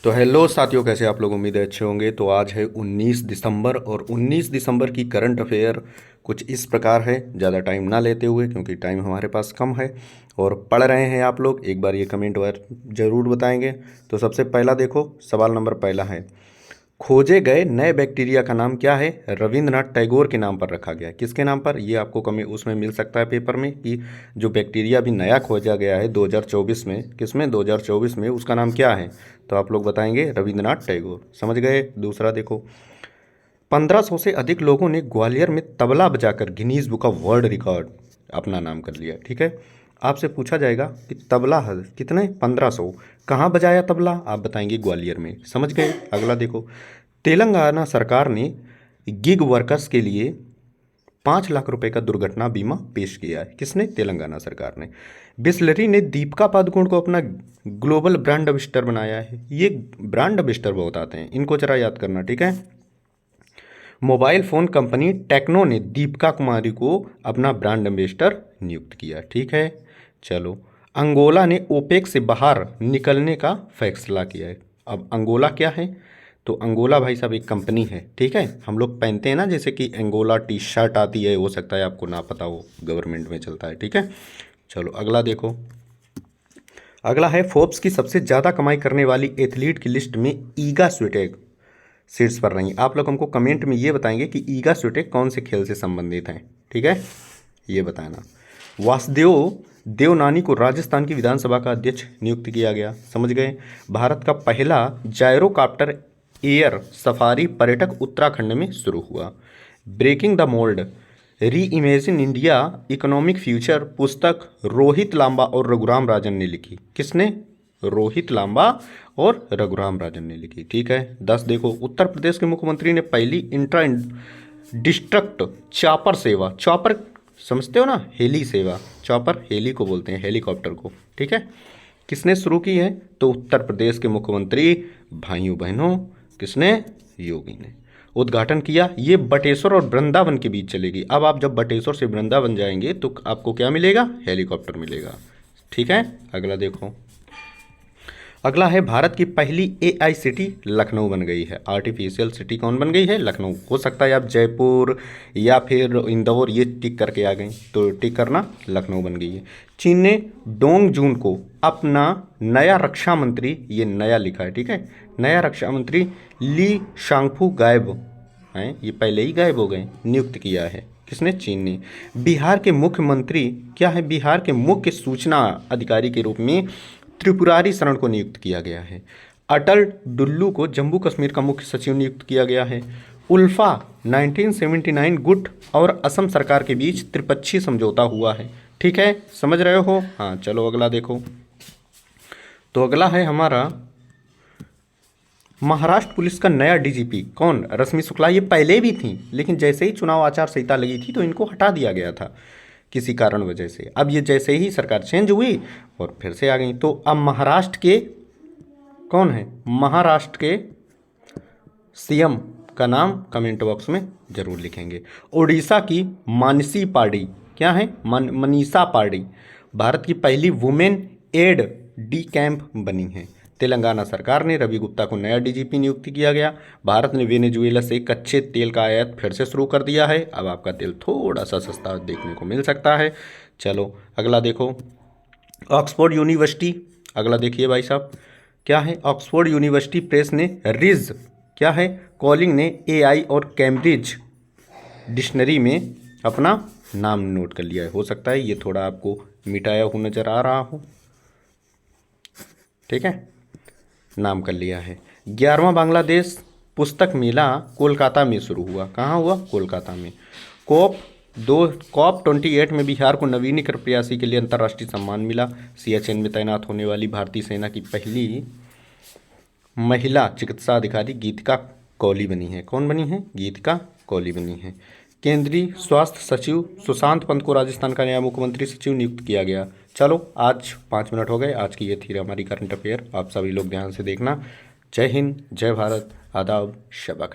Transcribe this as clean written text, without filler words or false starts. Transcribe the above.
तो हेलो साथियों, कैसे आप लोग? उम्मीद है अच्छे होंगे। तो आज है 19 दिसंबर और 19 दिसंबर की करंट अफेयर कुछ इस प्रकार है। ज़्यादा टाइम ना लेते हुए, क्योंकि टाइम हमारे पास कम है और पढ़ रहे हैं आप लोग, एक बार ये कमेंट वर जरूर बताएंगे। तो सबसे पहला देखो, सवाल नंबर पहला है, खोजे गए नए बैक्टीरिया का नाम क्या है? रविंद्रनाथ टैगोर के नाम पर रखा गया है। किसके नाम पर? ये आपको कमी उसमें मिल सकता है पेपर में कि जो बैक्टीरिया अभी नया खोजा गया है 2024 में, किसमें? 2024 में, उसका नाम क्या है? तो आप लोग बताएंगे रविंद्रनाथ टैगोर। समझ गए। दूसरा देखो, 1500 से अधिक लोगों ने ग्वालियर में तबला बजाकर Guinness book of world record अपना नाम कर लिया। ठीक है, आपसे पूछा जाएगा कि तबला कितने? 1500। कहाँ बजाया तबला? आप बताएंगे ग्वालियर में। समझ गए। अगला देखो, तेलंगाना सरकार ने गिग वर्कर्स के लिए 5 लाख रुपए का दुर्घटना बीमा पेश किया है। किसने? तेलंगाना सरकार ने। बिस्लरी ने दीपिका पादुकोण को अपना ग्लोबल ब्रांड एम्बेसडर बनाया है। ये ब्रांड एम्बेसडर बहुत आते हैं, इनको जरा याद करना। ठीक है, मोबाइल फ़ोन कंपनी टेक्नो ने दीपिका कुमारी को अपना ब्रांड एम्बेसडर नियुक्त किया। ठीक है, चलो। अंगोला ने ओपेक से बाहर निकलने का फैसला किया है। अब अंगोला क्या है? तो अंगोला भाई साहब एक कंपनी है। ठीक है, हम लोग पहनते हैं ना, जैसे कि अंगोला टी शर्ट आती है, हो सकता है आपको ना पता हो, गवर्नमेंट में चलता है। ठीक है, चलो अगला देखो। अगला है, फोर्ब्स की सबसे ज़्यादा कमाई करने वाली एथलीट की लिस्ट में ईगा स्विटेक शीर्ष पर रही। आप लोग हमको कमेंट में ये बताएंगे कि ईगा स्विटेक कौन से खेल से संबंधित हैं। ठीक है, ये बताना। वासुदेव देवनानी को राजस्थान की विधानसभा का अध्यक्ष नियुक्त किया गया। समझ गए। भारत का पहला जायरोकाप्टर एयर सफारी पर्यटक उत्तराखंड में शुरू हुआ। ब्रेकिंग द मोल्ड री इमेजिन इंडिया इकोनॉमिक फ्यूचर पुस्तक रोहित लांबा और रघुराम राजन ने लिखी। किसने? रोहित लांबा और रघुराम राजन ने लिखी। ठीक है, 10 देखो, उत्तर प्रदेश के मुख्यमंत्री ने पहली इंट्रा डिस्ट्रक्ट चॉपर सेवा, चॉपर समझते हो ना, हेली सेवा, चॉपर हेली को बोलते हैं, हेलीकॉप्टर को। ठीक है, किसने शुरू की है? तो उत्तर प्रदेश के मुख्यमंत्री भाइयों बहनों, किसने? योगी ने उद्घाटन किया। ये बटेश्वर और वृंदावन के बीच चलेगी। अब आप जब बटेश्वर से वृंदावन जाएंगे तो आपको क्या मिलेगा? हेलीकॉप्टर मिलेगा। ठीक है, अगला देखो। अगला है, भारत की पहली एआई सिटी लखनऊ बन गई है। आर्टिफिशियल सिटी कौन बन गई है? लखनऊ। हो सकता है आप जयपुर या फिर इंदौर ये टिक करके आ गए, तो टिक करना, लखनऊ बन गई है। चीन ने डोंग जून को अपना नया रक्षा मंत्री, ये नया लिखा है, ठीक है, नया रक्षा मंत्री ली शांगफू गायब हैं, ये पहले ही गायब हो गए, नियुक्त किया है। किसने? चीन ने। बिहार के मुख्यमंत्री क्या है? बिहार के मुख्य सूचना अधिकारी के रूप में त्रिपुरारी शरण को नियुक्त किया गया है। अटल डुल्लू को जम्मू कश्मीर का मुख्य सचिव नियुक्त किया गया है। उल्फा 1979 गुट और असम सरकार के बीच त्रिपक्षीय समझौता हुआ है। ठीक है, समझ रहे हो? हाँ, चलो अगला देखो। तो अगला है हमारा, महाराष्ट्र पुलिस का नया डीजीपी कौन? रश्मि शुक्ला। ये पहले भी थी, लेकिन जैसे ही चुनाव आचार संहिता लगी थी तो इनको हटा दिया गया था किसी कारण वजह से। अब ये जैसे ही सरकार चेंज हुई और फिर से आ गई। तो अब महाराष्ट्र के कौन है? महाराष्ट्र के सीएम का नाम कमेंट बॉक्स में जरूर लिखेंगे। उड़ीसा की मानसी पांडे क्या है? मनीषा पांडे भारत की पहली वुमेन एड डी कैंप बनी है। तेलंगाना सरकार ने रवि गुप्ता को नया डीजीपी नियुक्त किया गया। भारत ने वेनेजुएला से कच्चे तेल का आयात फिर से शुरू कर दिया है। अब आपका तेल थोड़ा सा सस्ता देखने को मिल सकता है। चलो अगला देखो, ऑक्सफोर्ड यूनिवर्सिटी। अगला देखिए भाई साहब, क्या है? ऑक्सफोर्ड यूनिवर्सिटी प्रेस ने रिज क्या है? कॉलिंग ने एआई और कैम्ब्रिज डिक्शनरी में अपना नाम नोट कर लिया है। हो सकता है ये थोड़ा आपको मिटाया हुआ नजर आ रहा हो। ठीक है, नाम कर लिया है। 11वां बांग्लादेश पुस्तक मेला कोलकाता में शुरू हुआ। कहाँ हुआ? कोलकाता में। COP28 में बिहार को नवीनीकरण प्रयासी के लिए अंतर्राष्ट्रीय सम्मान मिला। सियाचिन में तैनात होने वाली भारतीय सेना की पहली महिला चिकित्सा अधिकारी गीतिका कौली बनी है। कौन बनी है? गीतिका कौली बनी है। केंद्रीय स्वास्थ्य सचिव सुशांत पंत को राजस्थान का नया मुख्यमंत्री सचिव नियुक्त किया गया। चलो आज 5 मिनट हो गए। आज की ये थी हमारी करंट अफेयर। आप सभी लोग ध्यान से देखना। जय हिंद, जय भारत, आदाब, शबा खैर।